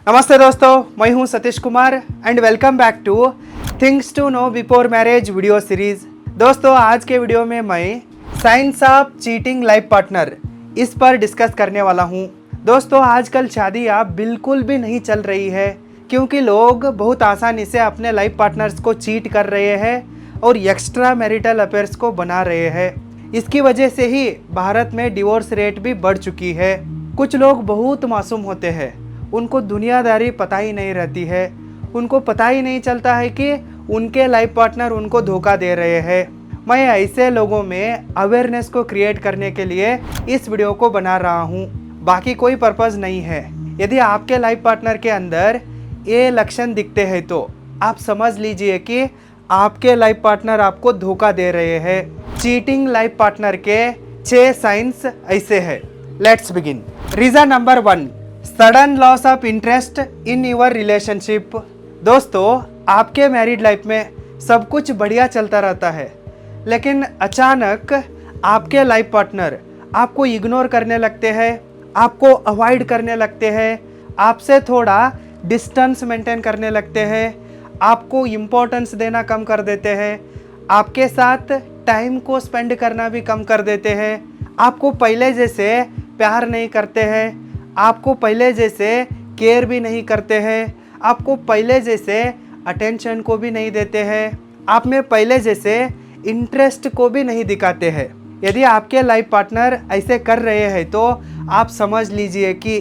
नमस्ते दोस्तों, मैं हूं Satish Kumar and welcome back to things to know before marriage video series. दोस्तों, आज के वीडियो में मैं science of cheating life partner इस पर डिस्कस करने वाला हूं। दोस्तों, आजकल शादियां बिल्कुल भी नहीं चल रही है क्योंकि लोग बहुत आसानी से अपने लाइफ पार्टनर्स को चीट कर रहे हैं और एक्स्ट्रा मैरिटल अफेयर्स को बना रहे हैं। इसकी वजह से ही भारत में डिवोर्स रेट भी बढ़ चुकी है। कुछ लोग बहुत मासूम होते हैं, उनको दुनियादारी पता ही नहीं रहती है। उनको पता ही नहीं चलता है कि उनके लाइफ पार्टनर उनको धोखा दे रहे हैं। मैं ऐसे लोगों में अवेयरनेस को क्रिएट करने के लिए इस वीडियो को बना रहा हूँ, बाकी कोई पर्पज़ नहीं है। यदि आपके लाइफ पार्टनर के अंदर ये लक्षण दिखते हैं तो आप समझ लीजिए कि आपके लाइफ पार्टनर आपको धोखा दे रहे हैं। चीटिंग लाइफ पार्टनर के 6 साइंस ऐसे हैं। Let's begin. Reason number 1, sudden loss of interest in your relationship. दोस्तों, आपके मैरिड लाइफ में सब कुछ बढ़िया चलता रहता है, लेकिन अचानक आपके लाइफ पार्टनर आपको इग्नोर करने लगते हैं, आपको अवॉइड करने लगते हैं, आपसे थोड़ा डिस्टेंस मेंटेन करने लगते हैं, आपको इम्पोर्टेंस देना कम कर देते हैं, आपके साथ टाइम को स्पेंड करना भी कम कर देते हैं, आपको पहले जैसे प्यार नहीं करते हैं, आपको पहले जैसे केयर भी नहीं करते हैं, आपको पहले जैसे अटेंशन को भी नहीं देते हैं, आप में पहले जैसे इंटरेस्ट को भी नहीं दिखाते हैं। यदि आपके लाइफ पार्टनर ऐसे कर रहे हैं तो आप समझ लीजिए कि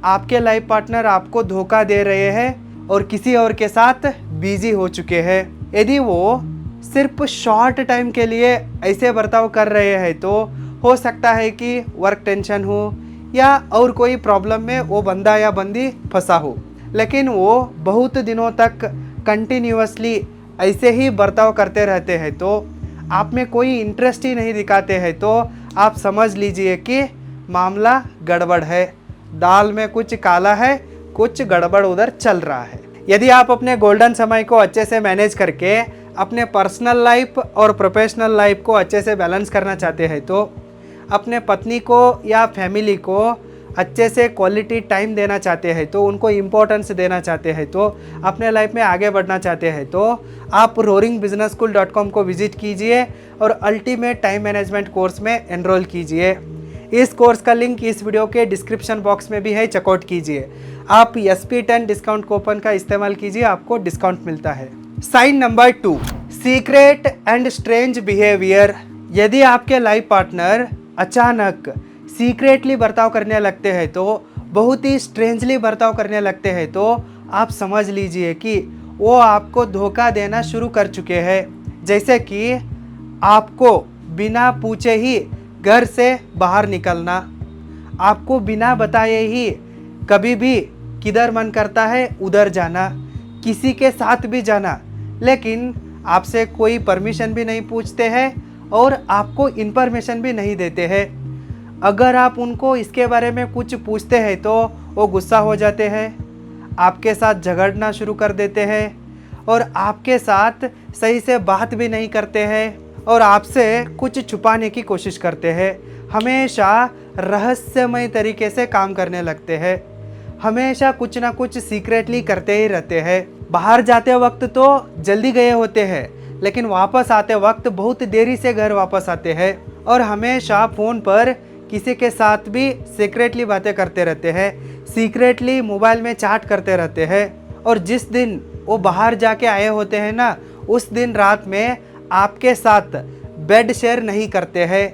आपके लाइफ पार्टनर आपको धोखा दे रहे हैं और किसी और के साथ बिजी हो चुके हैं। यदि वो सिर्फ शॉर्ट टाइम के लिए ऐसे बर्ताव कर रहे हैं तो हो सकता है कि वर्क टेंशन हो या और कोई प्रॉब्लम में वो बंदा या बंदी फंसा हो, लेकिन वो बहुत दिनों तक कंटिन्यूअसली ऐसे ही बर्ताव करते रहते हैं तो आप में कोई इंटरेस्ट ही नहीं दिखाते हैं तो आप समझ लीजिए कि मामला गड़बड़ है। दाल में कुछ काला है, कुछ गड़बड़ उधर चल रहा है। यदि आप अपने गोल्डन समय को अच्छे से मैनेज करके अपने पर्सनल लाइफ और प्रोफेशनल लाइफ को अच्छे से बैलेंस करना चाहते हैं तो अपने पत्नी को या फैमिली को अच्छे से क्वालिटी टाइम देना चाहते हैं तो उनको इम्पोर्टेंस देना चाहते हैं तो अपने लाइफ में आगे बढ़ना चाहते हैं तो आप roaringbusinessschool.com को विजिट कीजिए और अल्टीमेट टाइम मैनेजमेंट कोर्स में एनरोल कीजिए। इस कोर्स का लिंक इस वीडियो के डिस्क्रिप्शन बॉक्स में भी है, चेकआउट कीजिए। आप SP10 डिस्काउंट कूपन का इस्तेमाल कीजिए, आपको डिस्काउंट मिलता है। Sign number 2, secret and strange behaviour. यदि आपके लाइफ पार्टनर अचानक सीक्रेटली बर्ताव करने लगते हैं तो बहुत ही स्ट्रेंजली बर्ताव करने लगते हैं तो आप समझ लीजिए कि वो आपको धोखा देना शुरू कर चुके हैं। जैसे कि आपको बिना पूछे ही घर से बाहर निकलना, आपको बिना बताए ही कभी भी किधर मन करता है उधर जाना, किसी के साथ भी जाना, लेकिन आपसे कोई परमिशन भी नहीं पूछते हैं और आपको इन्फॉर्मेशन भी नहीं देते हैं। अगर आप उनको इसके बारे में कुछ पूछते हैं तो वो गुस्सा हो जाते हैं, आपके साथ झगड़ना शुरू कर देते हैं और आपके साथ सही से बात भी नहीं करते हैं और आपसे कुछ छुपाने की कोशिश करते हैं। हमेशा रहस्यमय तरीके से काम करने लगते हैं, हमेशा कुछ ना कुछ सीक्रेटली करते ही रहते हैं। बाहर जाते वक्त तो जल्दी गए होते हैं, लेकिन वापस आते वक्त बहुत देरी से घर वापस आते हैं और हमेशा फ़ोन पर किसी के साथ भी सीक्रेटली बातें करते रहते हैं, सीक्रेटली मोबाइल में चैट करते रहते हैं। और जिस दिन वो बाहर जाके आए होते हैं ना, उस दिन रात में आपके साथ बेड शेयर नहीं करते हैं,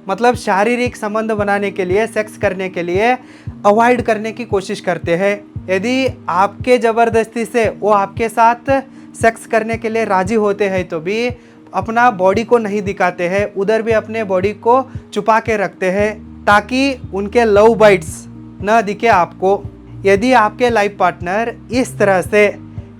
मतलब शारीरिक संबंध बनाने के लिए, सेक्स करने के लिए अवॉइड करने की कोशिश करते हैं। यदि आपके ज़बरदस्ती से वो आपके साथ सेक्स करने के लिए राजी होते हैं तो भी अपना बॉडी को नहीं दिखाते हैं, उधर भी अपने बॉडी को छुपा के रखते हैं ताकि उनके लव बाइट्स न दिखे आपको। यदि आपके लाइफ पार्टनर इस तरह से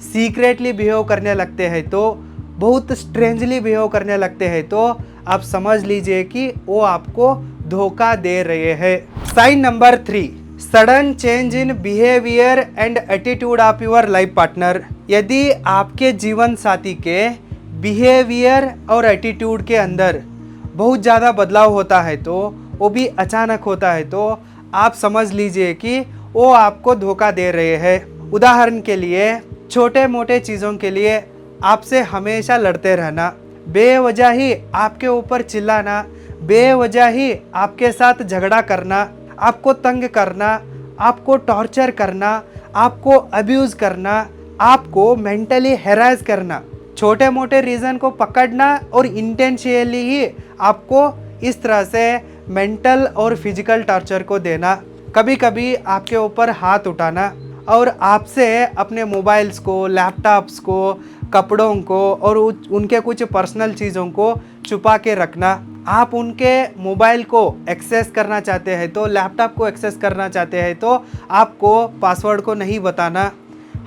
सीक्रेटली बिहेव करने लगते हैं तो बहुत स्ट्रेंजली बिहेव करने लगते हैं तो आप समझ लीजिए कि वो आपको धोखा दे रहे हैं। Sign number 3, sudden change in behaviour and attitude of your life partner. यदि आपके जीवन साथी के बिहेवियर और एटीट्यूड के अंदर बहुत ज़्यादा बदलाव होता है तो वो भी अचानक होता है तो आप समझ लीजिए कि वो आपको धोखा दे रहे हैं। उदाहरण के लिए छोटे मोटे चीज़ों के लिए आपसे हमेशा लड़ते रहना, बेवजह ही आपके ऊपर चिल्लाना, बेवजह ही आपके साथ झगड़ा करना, आपको तंग करना, आपको टॉर्चर करना, आपको अब्यूज़ करना, आपको मेंटली हैरेस करना, छोटे मोटे रीज़न को पकड़ना और इंटेंशनली ही आपको इस तरह से मेंटल और फिजिकल टॉर्चर को देना, कभी कभी आपके ऊपर हाथ उठाना और आपसे अपने मोबाइल्स को, लैपटॉप्स को, कपड़ों को और उनके कुछ पर्सनल चीज़ों को छुपा के रखना। आप उनके मोबाइल को एक्सेस करना चाहते हैं तो, लैपटॉप को एक्सेस करना चाहते हैं तो आपको पासवर्ड को नहीं बताना,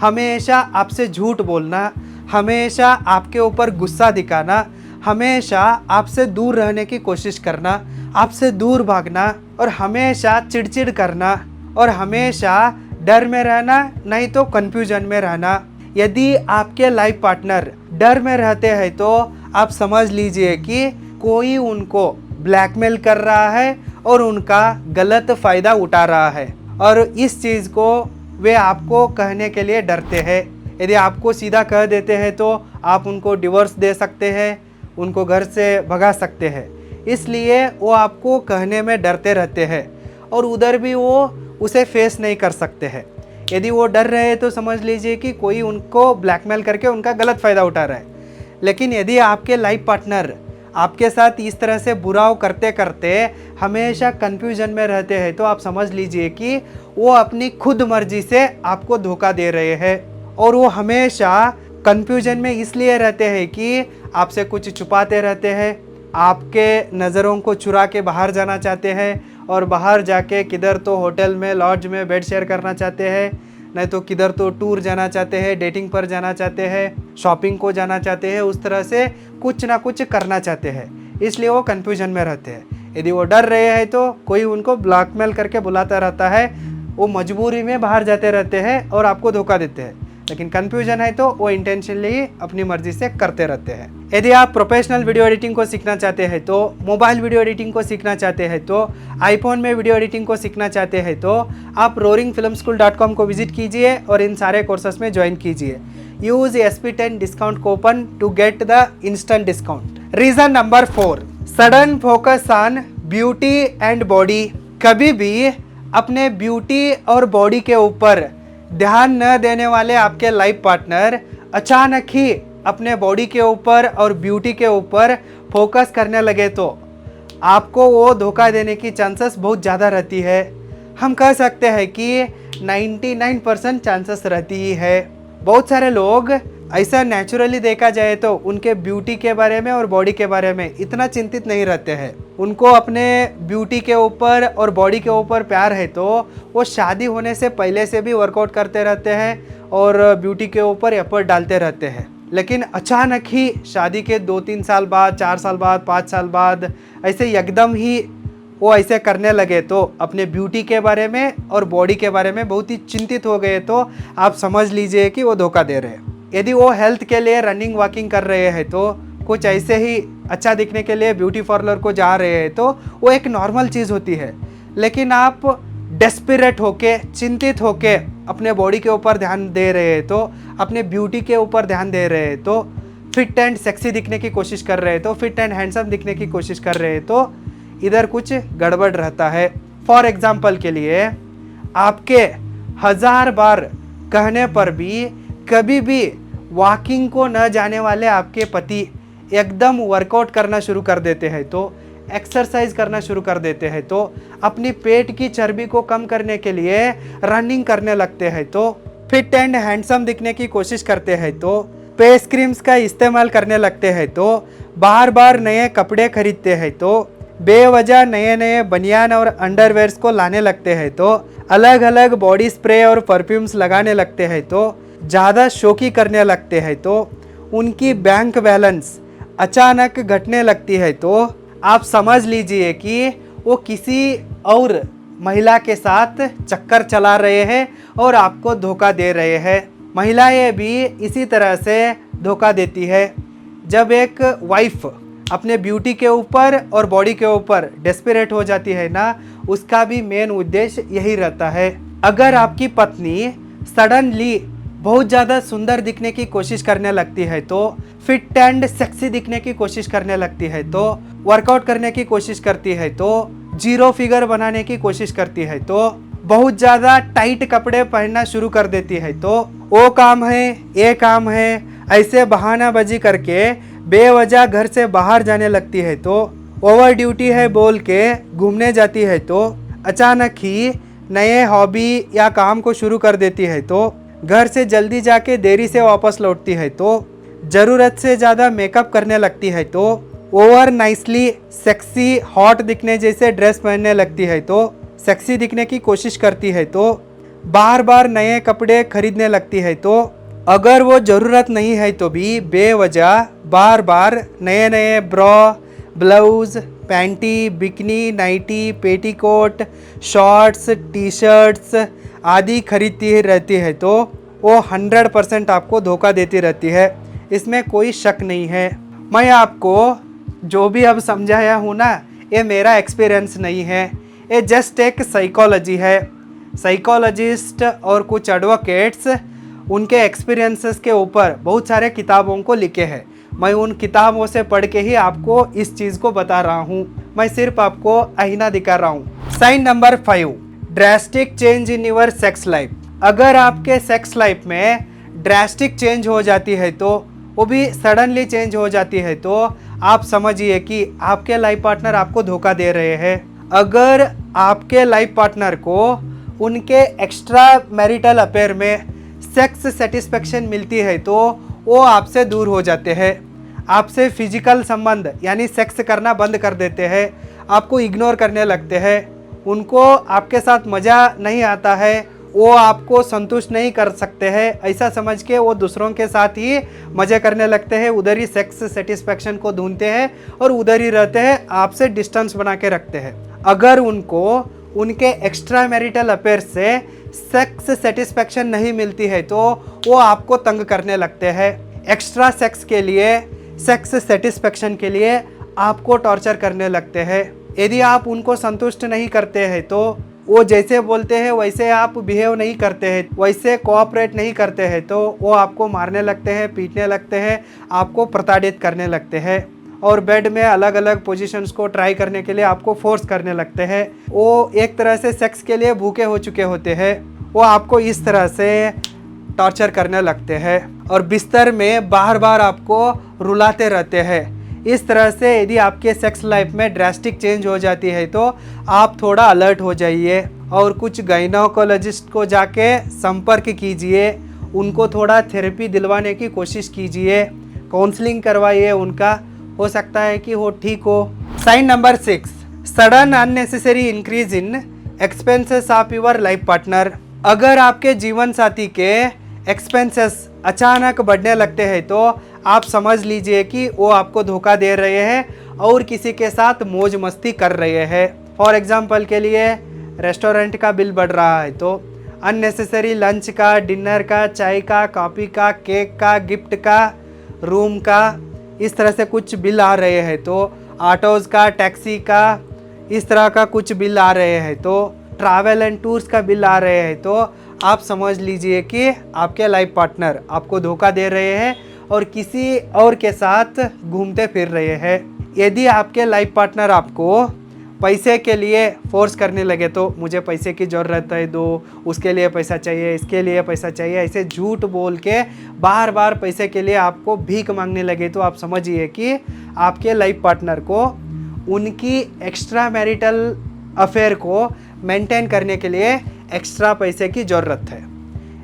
हमेशा आपसे झूठ बोलना, हमेशा आपके ऊपर गुस्सा दिखाना, हमेशा आपसे दूर रहने की कोशिश करना, आपसे दूर भागना और हमेशा चिड़चिड़ करना और हमेशा डर में रहना, नहीं तो कंफ्यूजन में रहना। यदि आपके लाइफ पार्टनर डर में रहते हैं तो आप समझ लीजिए कि कोई उनको ब्लैकमेल कर रहा है और उनका गलत फ़ायदा उठा रहा है और इस चीज़ को वे आपको कहने के लिए डरते हैं। यदि आपको सीधा कह देते हैं तो आप उनको डिवोर्स दे सकते हैं, उनको घर से भगा सकते हैं, इसलिए वो आपको कहने में डरते रहते हैं और उधर भी वो उसे फेस नहीं कर सकते हैं। यदि वो डर रहे हैं तो समझ लीजिए कि कोई उनको ब्लैकमेल करके उनका गलत फ़ायदा उठा रहा है। लेकिन यदि आपके लाइफ पार्टनर आपके साथ इस तरह से बुराव करते करते हमेशा कन्फ्यूजन में रहते हैं तो आप समझ लीजिए कि वो अपनी खुद मर्जी से आपको धोखा दे रहे हैं और वो हमेशा कन्फ्यूजन में इसलिए रहते हैं कि आपसे कुछ छुपाते रहते हैं, आपके नज़रों को चुरा के बाहर जाना चाहते हैं और बाहर जाके किधर तो होटल में, लॉज में बेड शेयर करना चाहते हैं, नहीं तो किधर तो टूर जाना चाहते हैं, डेटिंग पर जाना चाहते हैं, शॉपिंग को जाना चाहते हैं, उस तरह से कुछ ना कुछ करना चाहते हैं, इसलिए वो कन्फ्यूजन में रहते हैं। यदि वो डर रहे हैं तो कोई उनको ब्लैकमेल करके बुलाता रहता है, वो मजबूरी में बाहर जाते रहते हैं और आपको धोखा देते हैं। लेकिन कन्फ्यूजन है तो वो इंटेंशनली अपनी मर्जी से करते रहते हैं। यदि आप प्रोफेशनल वीडियो एडिटिंग को सीखना चाहते हैं तो, मोबाइल वीडियो एडिटिंग को सीखना चाहते हैं तो, आईफोन में वीडियो एडिटिंग को सीखना चाहते हैं तो आप roaringfilmschool.com को विजिट कीजिए और इन सारे कोर्सेस में ज्वाइन कीजिए। Use SP10 discount coupon to get the instant discount. Reason number 4, sudden focus on beauty and body. कभी भी अपने ब्यूटी और बॉडी के ऊपर ध्यान न देने वाले आपके लाइफ पार्टनर अचानक ही अपने बॉडी के ऊपर और ब्यूटी के ऊपर फोकस करने लगे तो आपको वो धोखा देने की चांसेस बहुत ज़्यादा रहती है। हम कह सकते हैं कि 99% चांसेस रहती ही है। बहुत सारे लोग ऐसा नेचुरली देखा जाए तो उनके ब्यूटी के बारे में और बॉडी के बारे में इतना चिंतित नहीं रहते हैं। उनको अपने ब्यूटी के ऊपर और बॉडी के ऊपर प्यार है तो वो शादी होने से पहले से भी वर्कआउट करते रहते हैं और ब्यूटी के ऊपर एफर्ट डालते रहते हैं। लेकिन अचानक ही शादी के 2-3 साल बाद, 4 साल बाद, 5 साल बाद ऐसे एकदम ही वो ऐसे करने लगे तो अपने ब्यूटी के बारे में और बॉडी के बारे में बहुत ही चिंतित हो गए तो आप समझ लीजिए कि वो धोखा दे रहे हैं। यदि वो हेल्थ के लिए रनिंग वॉकिंग कर रहे हैं तो कुछ ऐसे ही अच्छा दिखने के लिए ब्यूटी पार्लर को जा रहे हैं तो वो एक नॉर्मल चीज़ होती है। लेकिन आप डेस्परेट होके, चिंतित होके अपने बॉडी के ऊपर ध्यान दे रहे हैं तो, अपने ब्यूटी के ऊपर ध्यान दे रहे हैं तो, फिट एंड सेक्सी दिखने की कोशिश कर रहे हैं तो, फिट एंड हैंडसम दिखने की कोशिश कर रहे हैं तो इधर कुछ गड़बड़ रहता है। फॉर एग्जाम्पल के लिए आपके 1000 बार कहने पर भी कभी भी वॉकिंग को न जाने वाले आपके पति एकदम वर्कआउट करना शुरू कर देते हैं तो, एक्सरसाइज करना शुरू कर देते हैं तो, अपनी पेट की चर्बी को कम करने के लिए रनिंग करने लगते हैं तो, फिट एंड हैंडसम दिखने की कोशिश करते हैं तो, फेस क्रीम्स का इस्तेमाल करने लगते हैं तो, बार बार नए कपड़े खरीदते हैं तो, बेवजह नए नए बनियान और अंडरवेयर्स को लाने लगते हैं तो, अलग अलग बॉडी स्प्रे और परफ्यूम्स लगाने लगते हैं तो, ज़्यादा शौकी करने लगते हैं तो, उनकी बैंक बैलेंस अचानक घटने लगती है तो आप समझ लीजिए कि वो किसी और महिला के साथ चक्कर चला रहे हैं और आपको धोखा दे रहे हैं। महिलाएं भी इसी तरह से धोखा देती है। जब एक वाइफ अपने ब्यूटी के ऊपर और बॉडी के ऊपर डेस्परेट हो जाती है ना, उसका भी मेन उद्देश्य यही रहता है। अगर आपकी पत्नी सडनली बहुत ज़्यादा सुंदर दिखने की कोशिश करने लगती है, तो फिट एंड सेक्सी दिखने की कोशिश करने लगती है, तो वर्कआउट करने की कोशिश करती है, तो जीरो फिगर बनाने की कोशिश करती है, तो बहुत ज़्यादा टाइट कपड़े पहनना शुरू कर देती है, तो वो काम है, ये काम है, ऐसे बहानाबाजी करके बेवजह घर से बाहर जाने लगती है, तो ओवर ड्यूटी है बोल के घूमने जाती है, तो अचानक ही नए हॉबी या काम को शुरू कर देती है, तो घर से जल्दी जाके देरी से वापस लौटती है, तो ज़रूरत से ज़्यादा मेकअप करने लगती है, तो ओवर नाइसली सेक्सी हॉट दिखने जैसे ड्रेस पहनने लगती है, तो सेक्सी दिखने की कोशिश करती है, तो बार बार नए कपड़े खरीदने लगती है, तो अगर वो ज़रूरत नहीं है तो भी बेवजह बार बार नए नए bra, blouse, panty, bikini, nightie, petticoat, shorts, T shirts आदि खरीदती रहती है, तो वो 100% आपको धोखा देती रहती है, इसमें कोई शक नहीं है। मैं आपको जो भी अब समझाया हूँ ना, ये मेरा एक्सपीरियंस नहीं है, ये जस्ट एक साइकोलॉजी है। साइकोलॉजिस्ट और कुछ एडवोकेट्स उनके एक्सपीरियंसेस के ऊपर बहुत सारे किताबों को लिखे हैं। मैं उन किताबों से पढ़ के ही आपको इस चीज़ को बता रहा हूँ, मैं सिर्फ आपको आईना दिखा रहा हूँ। Sign number 5, drastic change in your sex life. अगर आपके सेक्स लाइफ में ड्रास्टिक चेंज हो जाती है, तो वो भी सडनली चेंज हो जाती है, तो आप समझिए कि आपके लाइफ पार्टनर आपको धोखा दे रहे हैं। अगर आपके लाइफ पार्टनर को उनके एक्स्ट्रा मैरिटल अफेयर में सेक्स सेटिस्फेक्शन मिलती है, तो वो आपसे दूर हो जाते हैं, आपसे फिजिकल संबंध यानी सेक्स करना बंद कर देते हैं, आपको इग्नोर करने लगते हैं, उनको आपके साथ मज़ा नहीं आता है, वो आपको संतुष्ट नहीं कर सकते हैं, ऐसा समझ के वो दूसरों के साथ ही मज़े करने लगते हैं, उधर ही सेक्स सेटिस्फेक्शन को ढूंढते हैं और उधर ही रहते हैं, आपसे डिस्टेंस बना के रखते हैं। अगर उनको उनके एक्स्ट्रा मैरिटल अफेयर से सेक्स सेटिस्फेक्शन नहीं मिलती है, तो वो आपको तंग करने लगते हैं, एक्स्ट्रा सेक्स के लिए, सेक्स सेटिस्फेक्शन के लिए आपको टॉर्चर करने लगते हैं। यदि आप उनको संतुष्ट नहीं करते हैं, तो वो जैसे बोलते हैं वैसे आप बिहेव नहीं करते हैं, वैसे कोऑपरेट नहीं करते हैं, तो वो आपको मारने लगते हैं, पीटने लगते हैं, आपको प्रताड़ित करने लगते हैं और बेड में अलग अलग पोजीशंस को ट्राई करने के लिए आपको फोर्स करने लगते हैं। वो एक तरह से सेक्स के लिए भूखे हो चुके होते हैं, वो आपको इस तरह से टॉर्चर करने लगते हैं और बिस्तर में बार बार आपको रुलाते रहते हैं। इस तरह से यदि आपके सेक्स लाइफ में ड्रास्टिक चेंज हो जाती है, तो आप थोड़ा अलर्ट हो जाइए और कुछ गायनोकोलॉजिस्ट को जाके संपर्क कीजिए, उनको थोड़ा थेरेपी दिलवाने की कोशिश कीजिए, काउंसलिंग करवाइए उनका, हो सकता है कि वो ठीक हो। Sign number 6, sudden unnecessary increase in expenses of your life partner. अगर आपके जीवन साथी के एक्सपेंसेस अचानक बढ़ने लगते हैं, तो आप समझ लीजिए कि वो आपको धोखा दे रहे हैं और किसी के साथ मौज मस्ती कर रहे हैं। फॉर एग्जांपल के लिए रेस्टोरेंट का बिल बढ़ रहा है, तो अननेसेसरी लंच का, डिनर का, चाय का, कॉफ़ी का, केक का, गिफ्ट का, रूम का, इस तरह से कुछ बिल आ रहे हैं, तो ऑटोज़ का, टैक्सी का, इस तरह का कुछ बिल आ रहे हैं, तो ट्रैवल एंड टूर्स का बिल आ रहे हैं, तो आप समझ लीजिए कि आपके लाइफ पार्टनर आपको धोखा दे रहे हैं और किसी और के साथ घूमते फिर रहे हैं। यदि आपके लाइफ पार्टनर आपको पैसे के लिए फोर्स करने लगे, तो मुझे पैसे की ज़रूरत है, दो, उसके लिए पैसा चाहिए, इसके लिए पैसा चाहिए, ऐसे झूठ बोल के बार बार पैसे के लिए आपको भीख मांगने लगे, तो आप समझिए कि आपके लाइफ पार्टनर को उनकी एक्स्ट्रा मैरिटल अफेयर को मेंटेन करने के लिए एक्स्ट्रा पैसे की ज़रूरत है।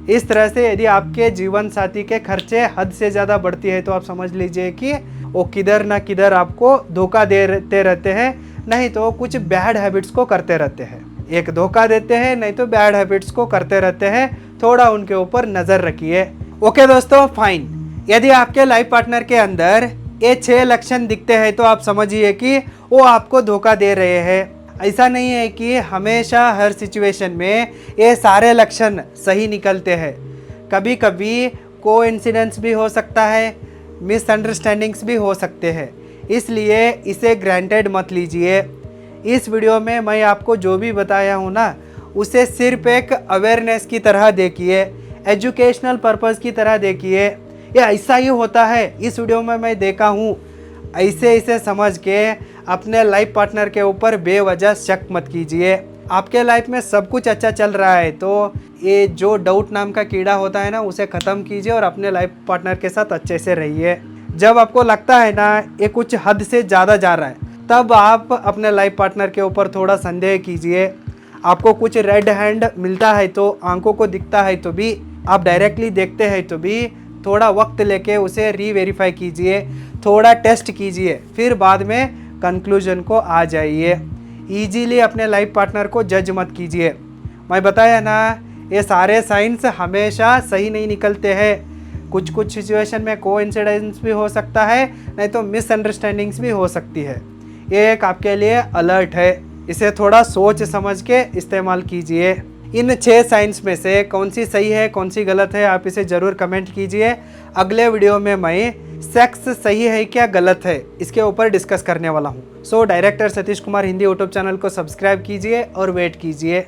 इस तरह से यदि आपके जीवन साथी के खर्चे हद से ज़्यादा बढ़ती है, तो आप समझ लीजिए कि वो किधर ना किधर आपको धोखा देते रहते हैं, नहीं तो कुछ बैड हैबिट्स को करते रहते हैं। एक धोखा देते हैं, नहीं तो बैड हैबिट्स को करते रहते हैं, थोड़ा उनके ऊपर नज़र रखिए। ओके दोस्तों, फाइन। यदि आपके लाइफ पार्टनर के अंदर ये 6 लक्षण दिखते हैं, तो आप समझिए कि वो आपको धोखा दे रहे हैं। ऐसा नहीं है कि हमेशा हर सिचुएशन में ये सारे लक्षण सही निकलते हैं, कभी कभी कोइंसिडेंस भी हो सकता है, मिसअंडरस्टैंडिंग्स भी हो सकते हैं, इसलिए इसे ग्रांटेड मत लीजिए। इस वीडियो में मैं आपको जो भी बताया हूँ ना, उसे सिर्फ एक अवेयरनेस की तरह देखिए, एजुकेशनल पर्पस की तरह देखिए। ये ऐसा ही होता है, इस वीडियो में मैं देखा हूँ, ऐसे ऐसे समझ के अपने लाइफ पार्टनर के ऊपर बेवजह शक मत कीजिए। आपके लाइफ में सब कुछ अच्छा चल रहा है तो ये जो डाउट नाम का कीड़ा होता है ना, उसे ख़त्म कीजिए और अपने लाइफ पार्टनर के साथ अच्छे से रहिए। जब आपको लगता है ना ये कुछ हद से ज़्यादा जा रहा है, तब आप अपने लाइफ पार्टनर के ऊपर थोड़ा संदेह कीजिए। आपको कुछ रेड हैंड मिलता है तो, आंखों को दिखता है तो भी, आप डायरेक्टली देखते हैं तो भी, थोड़ा वक्त लेके उसे रीवेरीफाई कीजिए, थोड़ा टेस्ट कीजिए, फिर बाद में कंक्लूजन को आ जाइए। ईजीली अपने लाइफ पार्टनर को जज मत कीजिए। मैं बताया ना, ये सारे साइंस हमेशा सही नहीं निकलते हैं। कुछ कुछ सिचुएशन में कोइंसिडेंस भी हो सकता है, नहीं तो मिसअंडरस्टैंडिंग्स भी हो सकती है। ये एक आपके लिए अलर्ट है, इसे थोड़ा सोच समझ के इस्तेमाल कीजिए। इन 6 साइंस में से कौन सी सही है कौन सी गलत है, आप इसे ज़रूर कमेंट कीजिए। अगले वीडियो में मैं सेक्स सही है क्या गलत है इसके ऊपर डिस्कस करने वाला हूँ। So director Satish Kumar Hindi YouTube channel को सब्सक्राइब कीजिए और वेट कीजिए।